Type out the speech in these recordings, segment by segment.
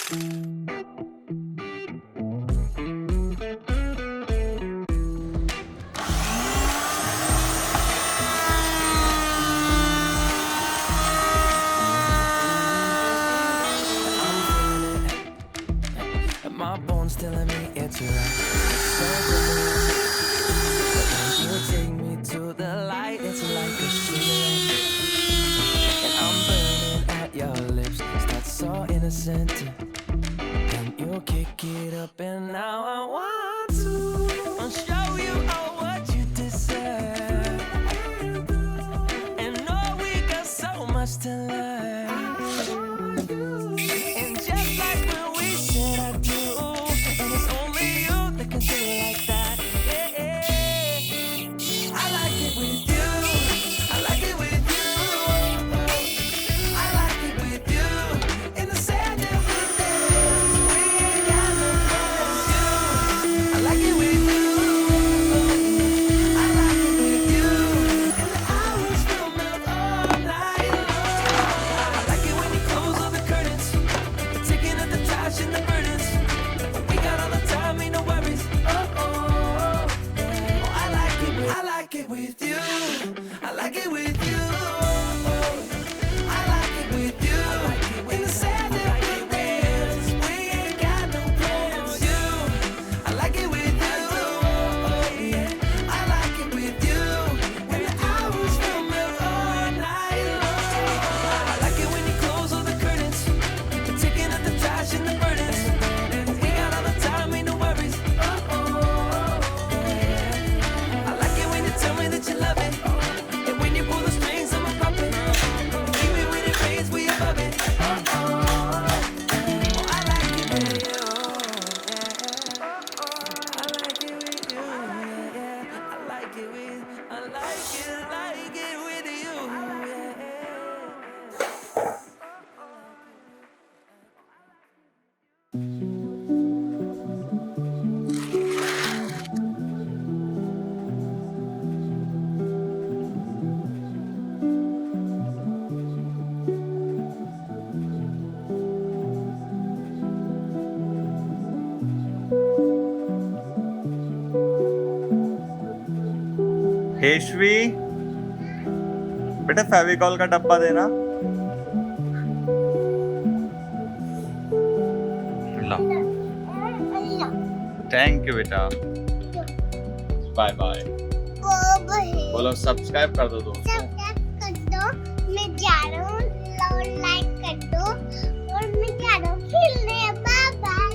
My bones telling me it's right. So good. You take me to the light. It's like a cigarette, and I'm burning at your lips. Start so innocent, and you kick it up, and now I want to show you all what you deserve. And know we got so much to learn. And just like when we said I do, and it's only you that can do it like that. Yeah, yeah. I like it with you. I like it with you. I like it with you. In the sand that we dance, we ain't got no plans. You. I like it with you. I like it with you. And the hours will melt all night long. I like it when you close all the curtains, taking up the trash and the burdens. We got all the time, ain't no worries. Oh, oh, yeah. Oh, I like it with you. I like it with you. I like it with you. In the sand that we dance, we ain't got no plans. You, I like it with you. Yeah. I like it with you. And the hours will melt all night long. I like it when you close all the curtains, taking up the trash and the burdens. We got all the time, ain't no worries. Oh, oh, yeah. I like it when you tell me that you love it, and when you pull the strings, I'm a puppet. Even when it rains, we above it. Oh, oh, oh, I like it with you. Yeah. I like it with you. Yeah. I like it with you. हेशवी, बेटा फेविकॉल का डब्बा देना। ला, thank you बेटा। Bye bye. बोलो subscribe कर दो दोस्तों। सब्सक्राइब कर दो। मैं जा रहा हूँ, लाइक कर दो, और मैं जा रहा हूँ खेलने। Bye bye.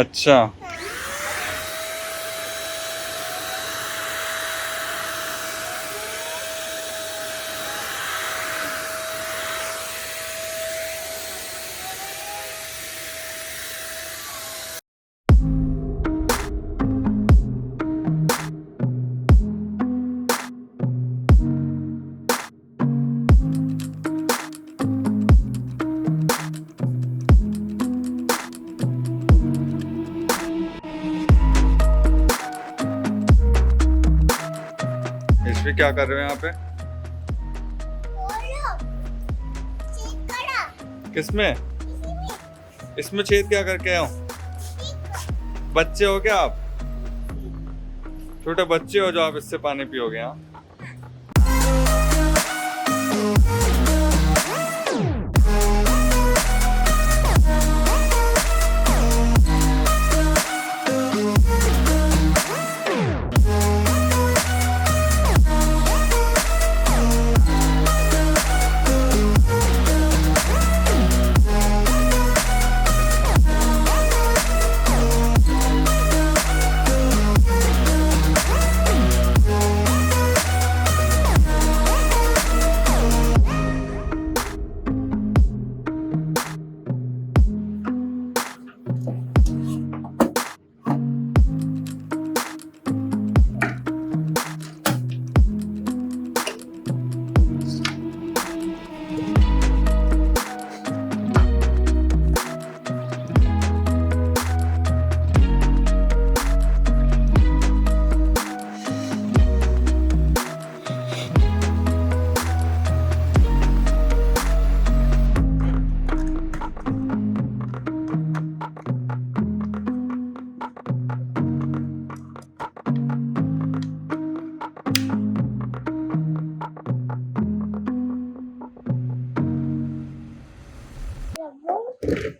अच्छा, इसमें क्या कर रहे हो यहाँ पे? बोलो चेक करा किसमें? इसी इसमें छेद क्या करके आए हो? बच्चे हो क्या आप? छोटे बच्चे हो जो आप इससे पानी पियोगे? हाँ,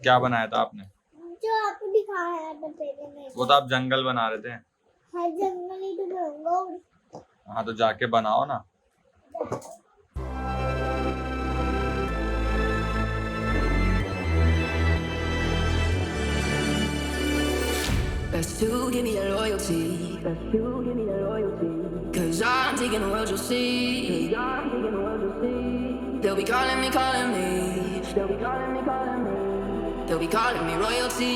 क्या बनाया था आपने? जो आपको दिखाया था पहले में वो तो आप जंगल बना रहे थे। हर जंगल ही तो बनाऊंगा। हाँ तो जाके बनाओ ना। Best to give me your loyalty. Best to give me your loyalty. Cause I'm taking the world, you'll see. Cause I'm taking the world, you'll see. They'll be calling me, calling me. They'll be calling me, calling me. They'll be calling me royalty.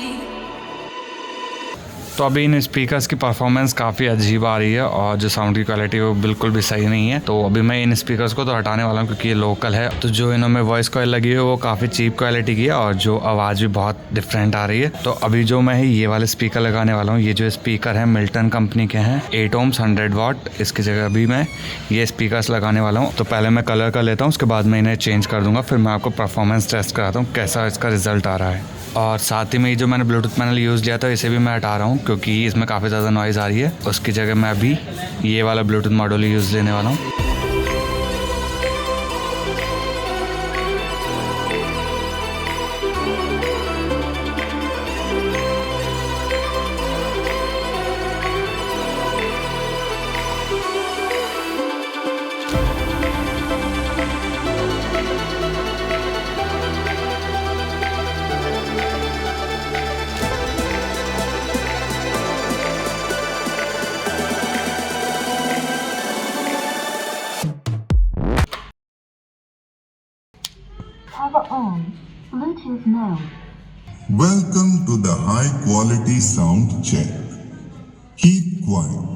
तो अभी इन speakers की performance काफ़ी अजीब आ रही है और जो sound की क्वालिटी है वो बिल्कुल भी सही नहीं है। तो अभी मैं इन स्पीकर्स को तो हटाने वाला हूँ क्योंकि ये लोकल है। तो जो इन्होंने वॉइस कॉइल लगी है वो काफ़ी चीप क्वालिटी की है और जो आवाज़ भी बहुत डिफरेंट आ रही है। तो अभी जो मैं ये वाले स्पीकर लगाने वाला हूँ, ये जो स्पीकर है मिल्टन कंपनी के हैं, 8 ohms 100 वाट। इसकी जगह अभी मैं ये स्पीकर्स लगाने वाला हूँ। तो पहले मैं कलर कर लेता हूँ, उसके बाद मैं इन्हें चेंज कर दूँगा, फिर मैं आपको परफॉर्मेंस टेस्ट कराता हूँ कैसा इसका रिजल्ट आ रहा है। और साथ ही में जो मैंने ब्लूटूथ पैनल यूज़ किया था इसे भी मैं हटा रहा हूँ क्योंकि इसमें काफ़ी ज़्यादा नॉइज़ आ रही है। उसकी जगह मैं अभी ये वाला ब्लूटूथ मॉड्यूल यूज़ लेने वाला हूँ। Power on. Bluetooth mode. Welcome to the high quality sound check. Keep quiet.